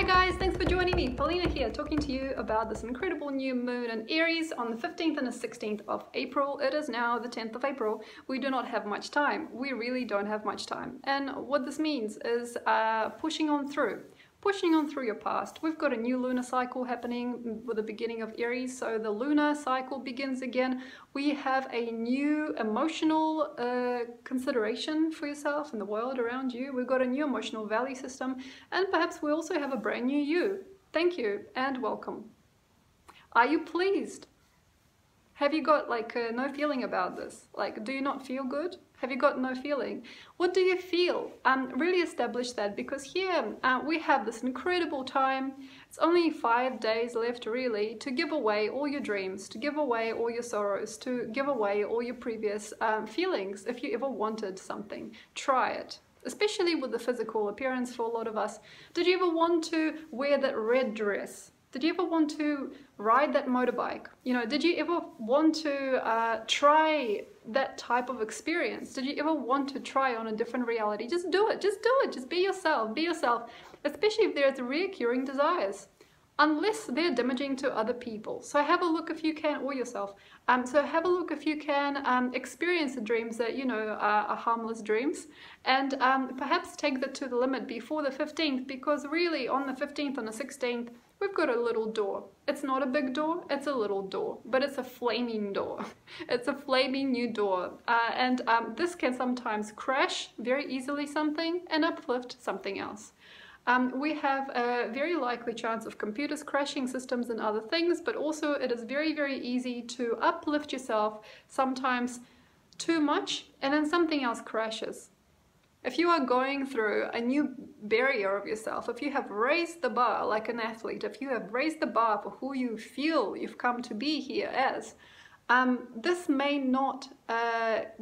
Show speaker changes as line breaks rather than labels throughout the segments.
guys, thanks for joining me. Paulina here, talking to you about this incredible new moon in Aries on the 15th and the 16th of April. It is now the 10th of April. We do not have much time. We really don't have much time. And what this means is pushing on through your past. We've got a new lunar cycle happening with the beginning of Aries, so the lunar cycle begins again. We have a new emotional consideration for yourself and the world around you. We've got a new emotional value system, and perhaps we also have a brand new you. Thank you and welcome. Are you pleased? Have you got no feeling about this? Do you not feel good? Have you got no feeling? What do you feel? Really establish that, because here we have this incredible time. It's only 5 days left really to give away all your dreams, to give away all your sorrows, to give away all your previous feelings. If you ever wanted something, try it. Especially with the physical appearance for a lot of us. Did you ever want to wear that red dress? Did you ever want to ride that motorbike? Did you ever want to try that type of experience? Did you ever want to try on a different reality? Just do it, just be yourself, especially if there's reoccurring desires, unless they're damaging to other people. So have a look if you can, or yourself. So have a look if you can experience the dreams that are harmless dreams, and perhaps take that to the limit before the 15th, because really on the 15th and the 16th, we've got a little door. It's not a big door, it's a little door, but it's a flaming door. It's a flaming new door. And this can sometimes crash very easily something and uplift something else. We have a very likely chance of computers crashing, systems and other things, but also it is very, very easy to uplift yourself, sometimes too much, and then something else crashes. If you are going through a new barrier of yourself, if you have raised the bar like an athlete, if you have raised the bar for who you feel you've come to be here as, this may not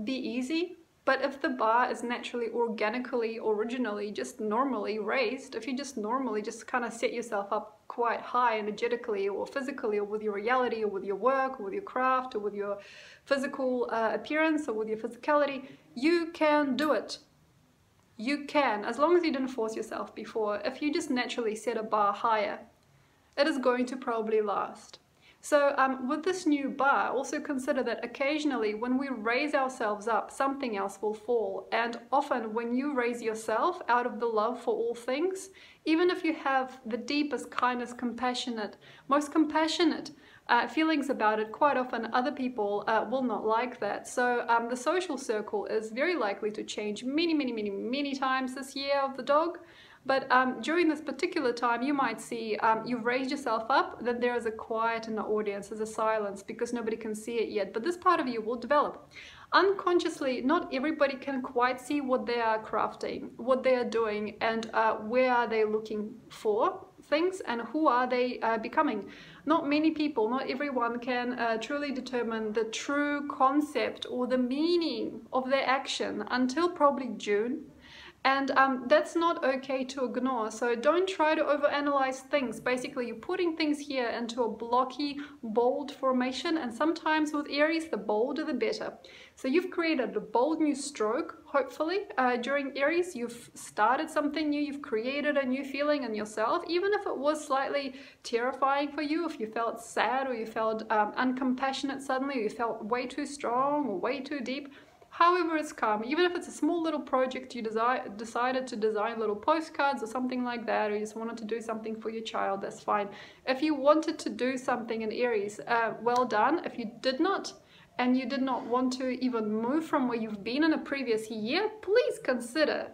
be easy, but if the bar is naturally, organically, originally, just normally raised, if you just normally just kind of set yourself up quite high energetically or physically, or with your reality, or with your work, or with your craft, or with your physical appearance, or with your physicality, you can do it. You can, as long as you didn't force yourself before. If you just naturally set a bar higher, it is going to probably last. So with this new bar, also consider that occasionally when we raise ourselves up, something else will fall. And often when you raise yourself out of the love for all things, even if you have the deepest kindness, most compassionate feelings about it, quite often other people will not like that. So the social circle is very likely to change many times this year of the dog. But during this particular time, you might see you've raised yourself up, then there is a quiet in the audience, there's a silence, because nobody can see it yet. But this part of you will develop. Unconsciously, not everybody can quite see what they are crafting, what they are doing, and where are they looking for things, and who are they becoming. Not many people, not everyone can truly determine the true concept or the meaning of their action until probably June. And that's not okay to ignore. So don't try to overanalyze things. Basically, you're putting things here into a blocky, bold formation. And sometimes with Aries, the bolder the better. So you've created a bold new stroke, hopefully. During Aries, you've started something new. You've created a new feeling in yourself. Even if it was slightly terrifying for you, if you felt sad or you felt uncompassionate suddenly, or you felt way too strong or way too deep. However it's come, even if it's a small little project, you decided to design little postcards or something like that, or you just wanted to do something for your child, that's fine. If you wanted to do something in Aries, well done. If you did not, and you did not want to even move from where you've been in a previous year, please consider,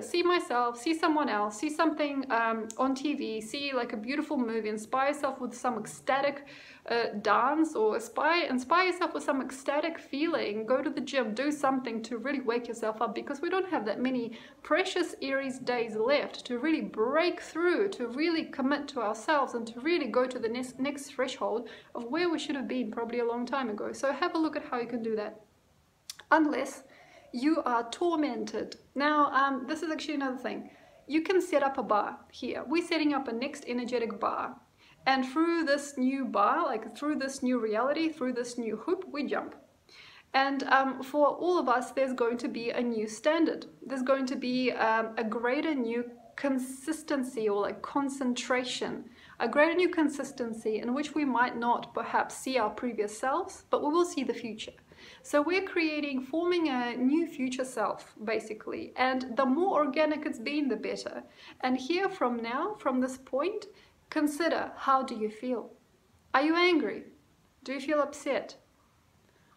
see myself, see someone else, see something on TV, see like a beautiful movie, inspire yourself with some ecstatic dance, or inspire yourself with some ecstatic feeling, go to the gym, do something to really wake yourself up, because we don't have that many precious Aries days left to really break through, to really commit to ourselves, and to really go to the next threshold of where we should have been probably a long time ago. So have a look at how you can do that. Unless you are tormented. Now, this is actually another thing. You can set up a bar here. We're setting up a next energetic bar. And through this new bar, through this new reality, through this new hoop, we jump. And for all of us, there's going to be a new standard. There's going to be a greater new consistency or like concentration, a greater new consistency in which we might not perhaps see our previous selves, but we will see the future. So we're forming a new future self, basically, and the more organic it's been, the better. And here from now, from this point, consider, how do you feel? Are you angry? Do you feel upset?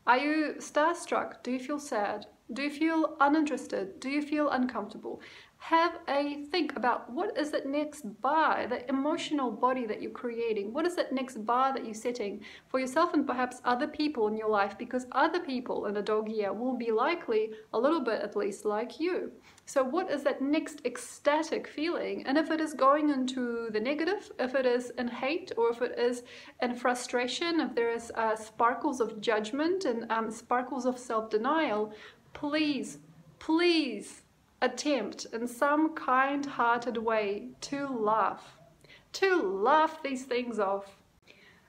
Are you starstruck? Do you feel sad? Do you feel uninterested? Do you feel uncomfortable? Have a think about what is that next bar, the emotional body that you're creating. What is that next bar that you're setting for yourself and perhaps other people in your life, because other people in a dog year will be likely a little bit at least like you. So what is that next ecstatic feeling? And if it is going into the negative, if it is in hate, or if it is in frustration, if there is sparkles of judgment and sparkles of self-denial, please attempt in some kind-hearted way to laugh these things off.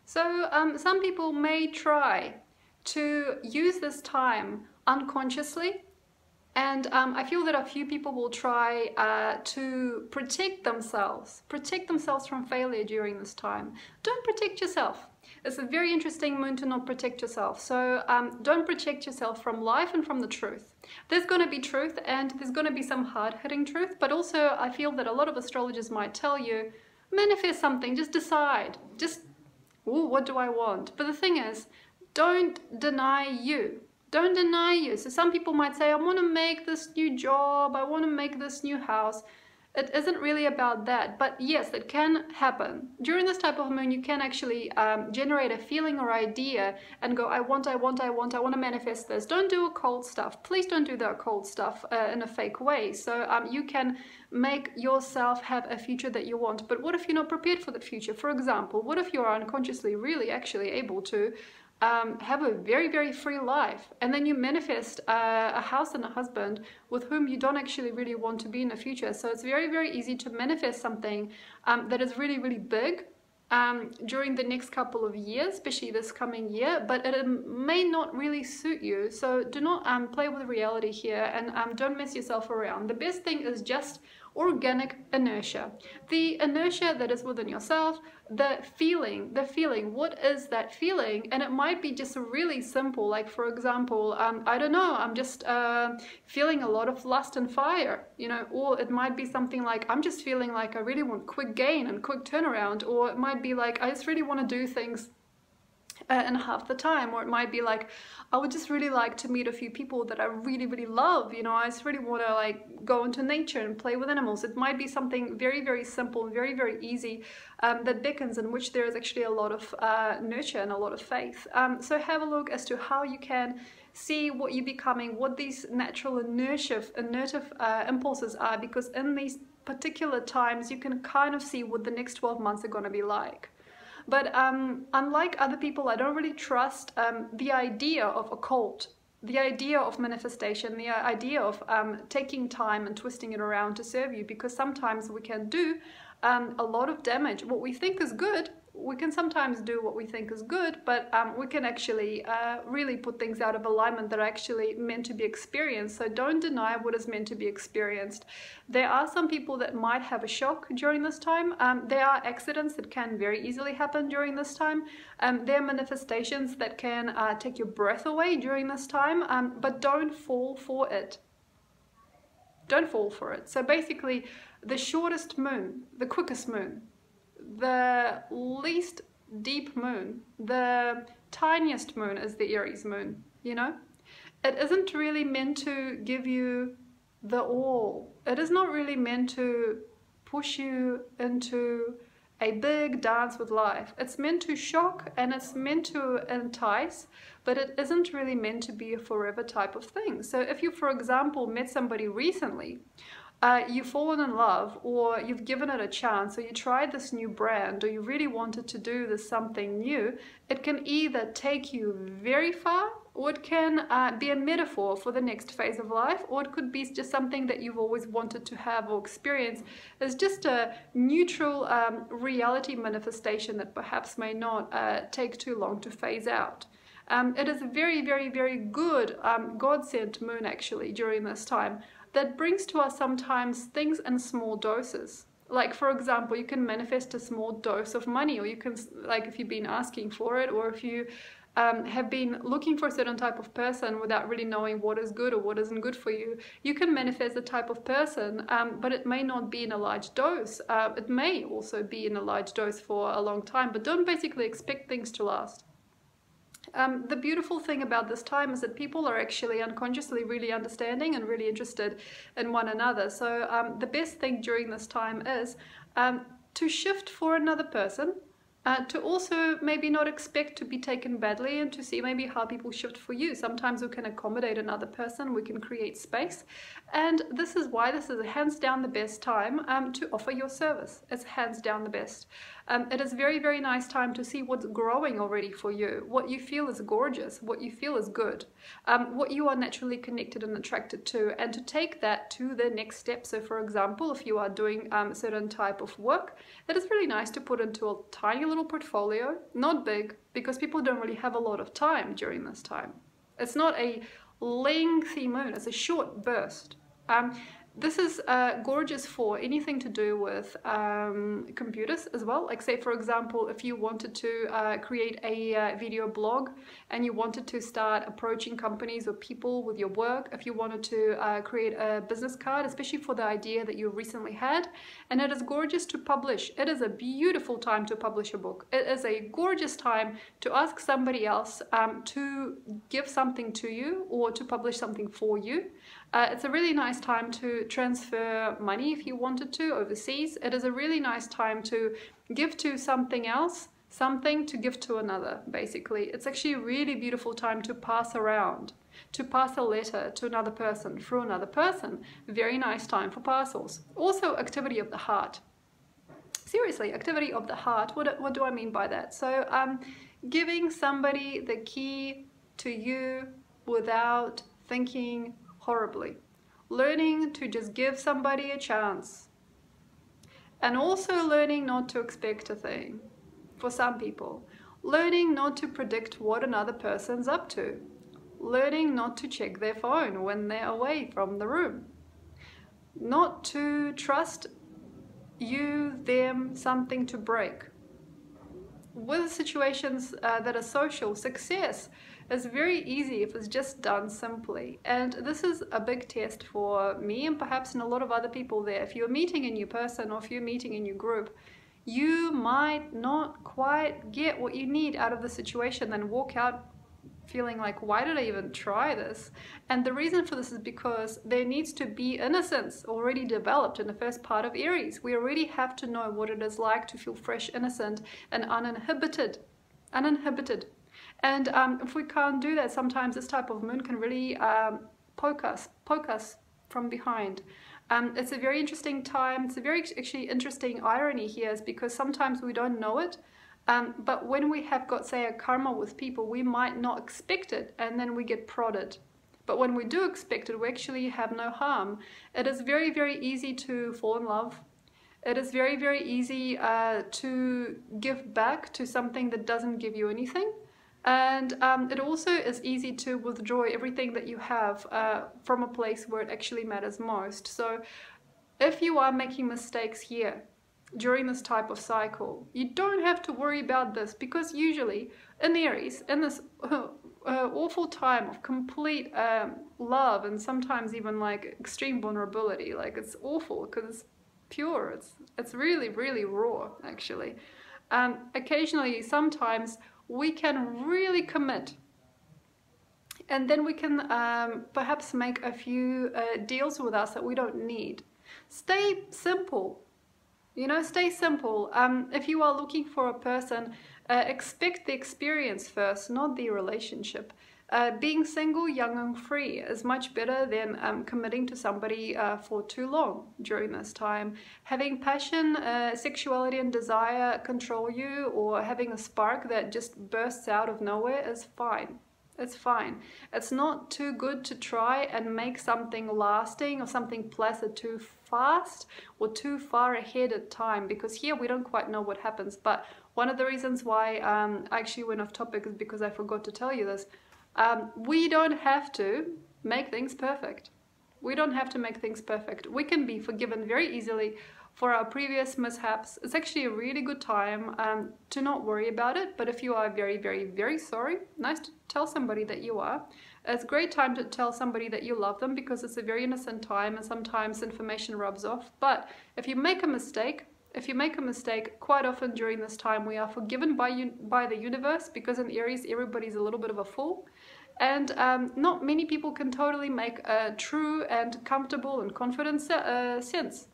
So some people may try to use this time unconsciously, and I feel that a few people will try to protect themselves from failure during this time. Don't protect yourself. It's a very interesting moon to not protect yourself. So don't protect yourself from life and from the truth. There's going to be truth, and there's going to be some hard-hitting truth, but also I feel that a lot of astrologers might tell you, manifest something, just decide. Just, ooh, what do I want? But the thing is, don't deny you. Don't deny you. So some people might say, I want to make this new job, I want to make this new house. It isn't really about that, but yes, it can happen. During this type of moon, you can actually generate a feeling or idea and go, I want to manifest this. Don't do occult stuff. Please don't do the occult stuff in a fake way. So you can make yourself have a future that you want. But what if you're not prepared for the future? For example, what if you're unconsciously really actually able to have a very, very free life, and then you manifest a house and a husband with whom you don't actually really want to be in the future. So it's very, very easy to manifest something that is really, really big during the next couple of years, especially this coming year, but it may not really suit you. So do not play with reality here, and don't mess yourself around. The best thing is just organic inertia. The inertia that is within yourself, the feeling, what is that feeling? And it might be just really simple, like for example, I don't know, I'm just feeling a lot of lust and fire, you know, or it might be something like, I'm just feeling like I really want quick gain and quick turnaround, or it might be like, I just really want to do things in half the time, or it might be like, I would just really like to meet a few people that I really, really love, you know, I just really want to like go into nature and play with animals. It might be something very, very simple and very, very easy that beckons, in which there is actually a lot of nurture and a lot of faith. So have a look as to how you can see what you're becoming, what these natural inertive impulses are, because in these particular times you can kind of see what the next 12 months are going to be like. But unlike other people, I don't really trust the idea of occult, the idea of manifestation, the idea of taking time and twisting it around to serve you, because sometimes we can do a lot of damage. What we think is good, we can sometimes do what we think is good, but we can actually really put things out of alignment that are actually meant to be experienced. So don't deny what is meant to be experienced. There are some people that might have a shock during this time. There are accidents that can very easily happen during this time. There are manifestations that can take your breath away during this time, but don't fall for it. Don't fall for it. So basically, the shortest moon, the quickest moon, the least deep moon, the tiniest moon is the Aries moon, you know? It isn't really meant to give you the all. It is not really meant to push you into a big dance with life. It's meant to shock and it's meant to entice, but it isn't really meant to be a forever type of thing. So if you, for example, met somebody recently, you've fallen in love, or you've given it a chance, or you tried this new brand, or you really wanted to do this something new, it can either take you very far, or it can be a metaphor for the next phase of life, or it could be just something that you've always wanted to have or experience. It's just a neutral reality manifestation that perhaps may not take too long to phase out. It is a very, very, very good God-sent moon actually during this time. that brings to us sometimes things in small doses. Like, for example, you can manifest a small dose of money, or you can, like, if you've been asking for it, or if you have been looking for a certain type of person without really knowing what is good or what isn't good for you, you can manifest a type of person, but it may not be in a large dose. It may also be in a large dose for a long time, but don't basically expect things to last. The beautiful thing about this time is that people are actually unconsciously really understanding and really interested in one another. So the best thing during this time is to shift for another person, to also maybe not expect to be taken badly, and to see maybe how people shift for you. Sometimes we can accommodate another person, we can create space, and this is why this is hands down the best time to offer your service. It's hands down the best. It is very, very nice time to see what's growing already for you, what you feel is gorgeous, what you feel is good, what you are naturally connected and attracted to, and to take that to the next step. So for example, if you are doing a certain type of work, it is really nice to put into a tiny little portfolio, not big, because people don't really have a lot of time during this time. It's not a lengthy moon, it's a short burst. This is gorgeous for anything to do with computers as well. Like, say for example, if you wanted to create a video blog and you wanted to start approaching companies or people with your work, if you wanted to create a business card, especially for the idea that you recently had, and it is gorgeous to publish. It is a beautiful time to publish a book. It is a gorgeous time to ask somebody else to give something to you or to publish something for you. It's a really nice time to transfer money if you wanted to overseas. It is a really nice time to give to something else, something to give to another, basically. It's actually a really beautiful time to pass around, to pass a letter to another person through another person. Very nice time for parcels. Also, activity of the heart. Seriously, activity of the heart. What do I mean by that? So giving somebody the key to you without thinking horribly. Learning to just give somebody a chance. And also learning not to expect a thing. For some people. Learning not to predict what another person's up to. Learning not to check their phone when they're away from the room. Not to trust you, them, something to break. With situations that are social, success is very easy if it's just done simply. And this is a big test for me and perhaps in a lot of other people there. If you're meeting a new person or if you're meeting a new group, you might not quite get what you need out of the situation, then walk out feeling like, why did I even try this? And the reason for this is because there needs to be innocence already developed in the first part of Aries. We already have to know what it is like to feel fresh, innocent, and uninhibited. And if we can't do that, sometimes this type of moon can really poke us from behind. It's a very interesting time. It's a very actually interesting irony here, is because sometimes we don't know it. But when we have got, say, a karma with people, we might not expect it, and then we get prodded. But when we do expect it, we actually have no harm. It is very, very easy to fall in love. It is very, very easy to give back to something that doesn't give you anything. And it also is easy to withdraw everything that you have from a place where it actually matters most. So if you are making mistakes here, during this type of cycle, you don't have to worry about this, because usually in Aries, in this awful time of complete love and sometimes even like extreme vulnerability, like it's awful because it's pure, it's really, really raw actually. Occasionally, sometimes we can really commit, and then we can perhaps make a few deals with us that we don't need. Stay simple. You know, stay simple. If you are looking for a person, expect the experience first, not the relationship. Being single, young and free is much better than committing to somebody for too long during this time. Having passion, sexuality and desire control you, or having a spark that just bursts out of nowhere is fine. It's fine. It's not too good to try and make something lasting or something placid too fast or too far ahead of time, because here we don't quite know what happens. But one of the reasons why I actually went off topic is because I forgot to tell you this. We don't have to make things perfect. We don't have to make things perfect. We can be forgiven very easily for our previous mishaps. It's actually a really good time to not worry about it. But if you are very, very, very sorry, nice to tell somebody that you are. It's a great time to tell somebody that you love them, because it's a very innocent time and sometimes information rubs off. But if you make a mistake, quite often during this time we are forgiven by the universe, because in Aries everybody's a little bit of a fool. And not many people can totally make a true and comfortable and confident sense.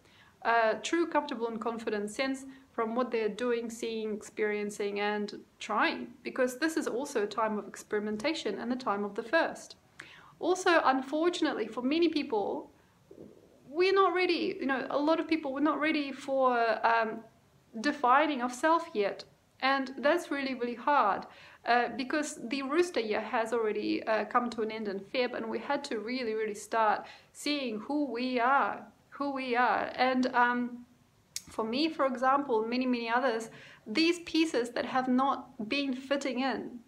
True, comfortable and confident sense from what they're doing, seeing, experiencing and trying. Because this is also a time of experimentation and the time of the first. Also, unfortunately, for many people, we're not ready. You know, a lot of people, we're not ready for defining of self yet. And that's really, really hard because the rooster year has already come to an end in Feb, and we had to really, really start seeing who we are. And for me, for example, many others, these pieces that have not been fitting in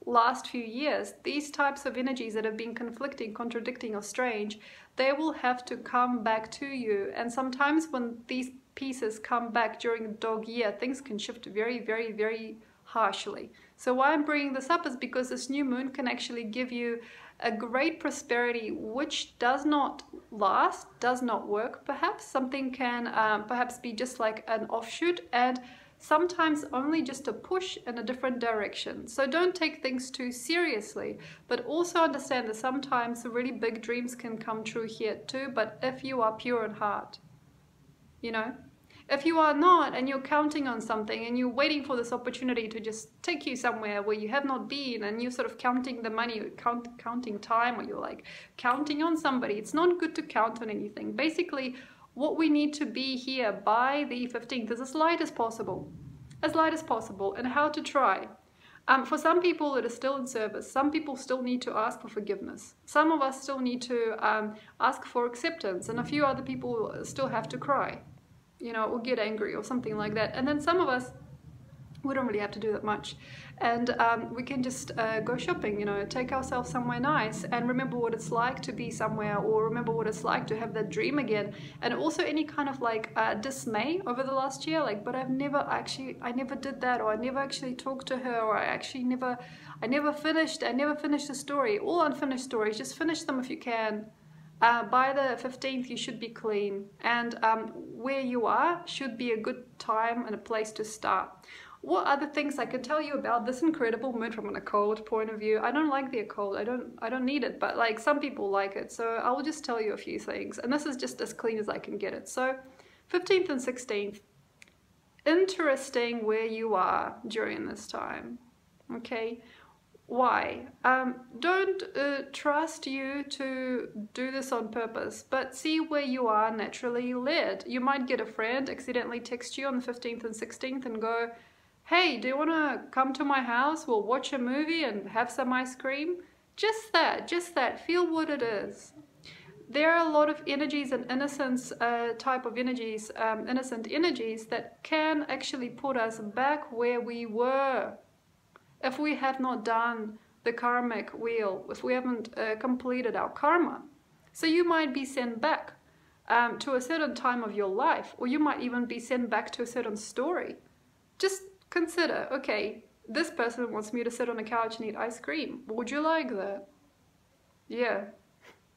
last few years, these types of energies that have been conflicting, contradicting or strange, they will have to come back to you. And sometimes when these pieces come back during the dog year, things can shift very, very, very harshly. So why I'm bringing this up is because this new moon can actually give you a great prosperity which does not last, does not work perhaps. Something can perhaps be just like an offshoot, and sometimes only just a push in a different direction. So don't take things too seriously, but also understand that sometimes really big dreams can come true here too, but if you are pure in heart, you know. If you are not, and you're counting on something and you're waiting for this opportunity to just take you somewhere where you have not been, and you're sort of counting the money, counting time, or you're like counting on somebody, it's not good to count on anything. Basically, what we need to be here by the 15th is as light as possible, and how to try. For some people, it is still in service. Some people still need to ask for forgiveness. Some of us still need to ask for acceptance, and a few other people still have to cry, you know, or get angry or something like that. And then some of us, we don't really have to do that much, and we can just go shopping, you know, take ourselves somewhere nice and remember what it's like to be somewhere, or remember what it's like to have that dream again. And also any kind of like dismay over the last year, like, but I never did that, or I never actually talked to her, or I never finished the story. All unfinished stories, just finish them if you can. By the 15th, you should be clean, and where you are should be a good time and a place to start. What other things I could tell you about this incredible moon from an occult point of view? I don't like the occult. I don't need it, but like some people like it. So I will just tell you a few things, and this is just as clean as I can get it. So 15th and 16th, interesting where you are during this time. Okay. Why? Don't trust you to do this on purpose, but see where you are naturally led. You might get a friend accidentally text you on the 15th and 16th and go, hey, do you want to come to my house? We'll watch a movie and have some ice cream. Just that. Feel what it is. There are a lot of energies and innocence type of energies, innocent energies that can actually put us back where we were. If we have not done the karmic wheel, if we haven't completed our karma. So you might be sent back to a certain time of your life, or you might even be sent back to a certain story. Just consider, okay, this person wants me to sit on a couch and eat ice cream. Would you like that? Yeah,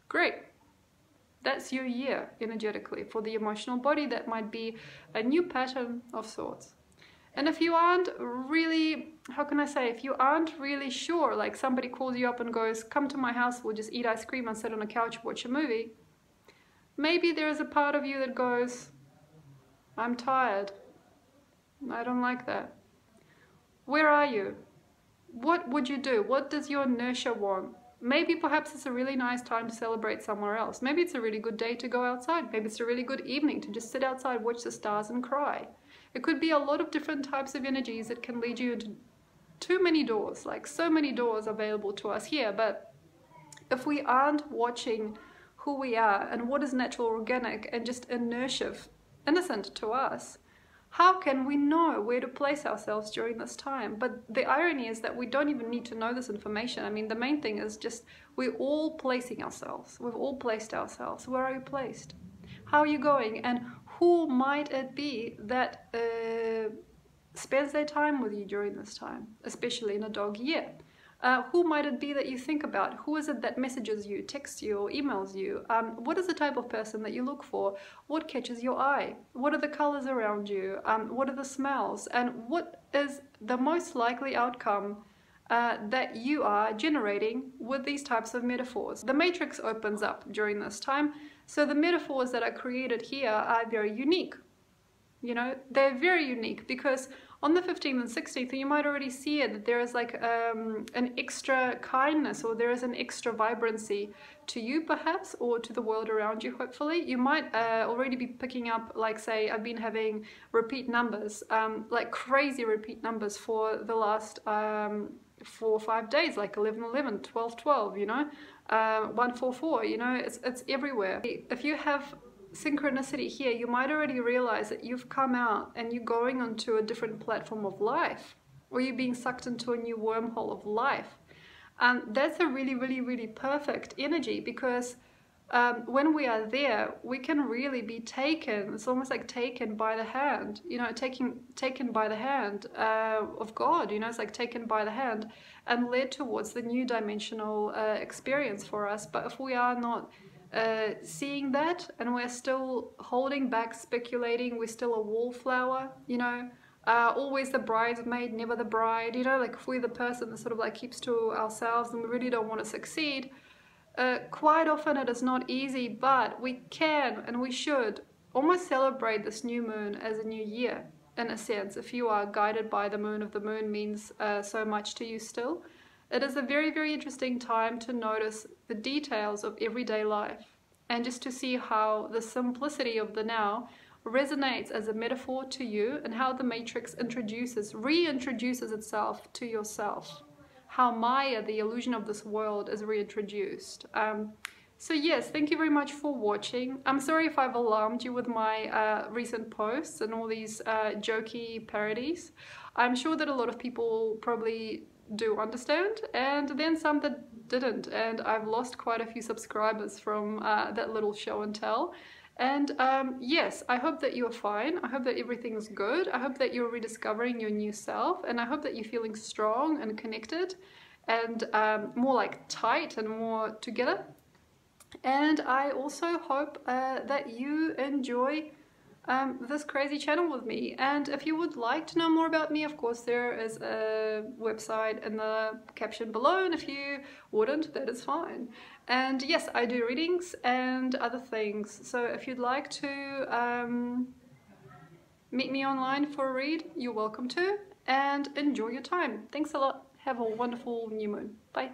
great. That's your year energetically. For the emotional body, that might be a new pattern of sorts. And if you aren't really, how can I say, if you aren't really sure, like somebody calls you up and goes, come to my house, we'll just eat ice cream and sit on a couch, watch a movie. Maybe there is a part of you that goes, I'm tired. I don't like that. Where are you? What would you do? What does your inertia want? Maybe perhaps it's a really nice time to celebrate somewhere else. Maybe it's a really good day to go outside. Maybe it's a really good evening to just sit outside, watch the stars and cry. It could be a lot of different types of energies that can lead you into too many doors, like so many doors available to us here. But if we aren't watching who we are and what is natural, organic, and just inertia, innocent to us, How can we know where to place ourselves during this time? But the irony is that we don't even need to know this information. I mean, the main thing is just we're all placing ourselves. We've all placed ourselves. Where are you placed? How are you going? And who might it be that spends their time with you during this time, especially in a dog year? Who might it be that you think about? Who is it that messages you, texts you, or emails you? What is the type of person that you look for? What catches your eye? What are the colors around you? What are the smells? And what is the most likely outcome that you are generating with these types of metaphors? The matrix opens up during this time, so the metaphors that are created here are very unique. You know, they're very unique because on the 15th and 16th, you might already see it, that there is like an extra kindness, or there is an extra vibrancy to you perhaps, or to the world around you, hopefully. You might already be picking up, like say, I've been having repeat numbers, like crazy repeat numbers for the last 4 or 5 days, like 1111, 1212, you know, 144, you know, it's everywhere. If you have synchronicity here, you might already realize that you've come out and you're going onto a different platform of life, or you're being sucked into a new wormhole of life. That's a really, really, really perfect energy, because when we are there, we can really be taken. It's almost like taken by the hand, you know, taken by the hand of God, you know, it's like taken by the hand and led towards the new dimensional experience for us. But if we are not seeing that, and we're still holding back, speculating, we're still a wallflower, you know, always the bridesmaid, never the bride, you know, like if we're the person that sort of like keeps to ourselves and we really don't want to succeed, quite often it is not easy, but we can and we should almost celebrate this new moon as a new year, in a sense. If you are guided by the moon, if the moon means so much to you still, it is a very, very interesting time to notice the details of everyday life, and just to see how the simplicity of the now resonates as a metaphor to you, and how the matrix reintroduces itself to yourself. How Maya, the illusion of this world, is reintroduced. So yes, thank you very much for watching. I'm sorry if I've alarmed you with my recent posts and all these jokey parodies. I'm sure that a lot of people probably do understand, and then some that didn't, and I've lost quite a few subscribers from that little show and tell. And yes, I hope that you're fine. I hope that everything is good. I hope that you're rediscovering your new self, and I hope that you're feeling strong and connected, and more like tight and more together. And I also hope that you enjoy this crazy channel with me. And if you would like to know more about me, of course there is a website in the caption below, and if you wouldn't, that is fine. And yes, I do readings and other things, so if you'd like to meet me online for a read, you're welcome to, and enjoy your time. Thanks a lot. Have a wonderful new moon. Bye.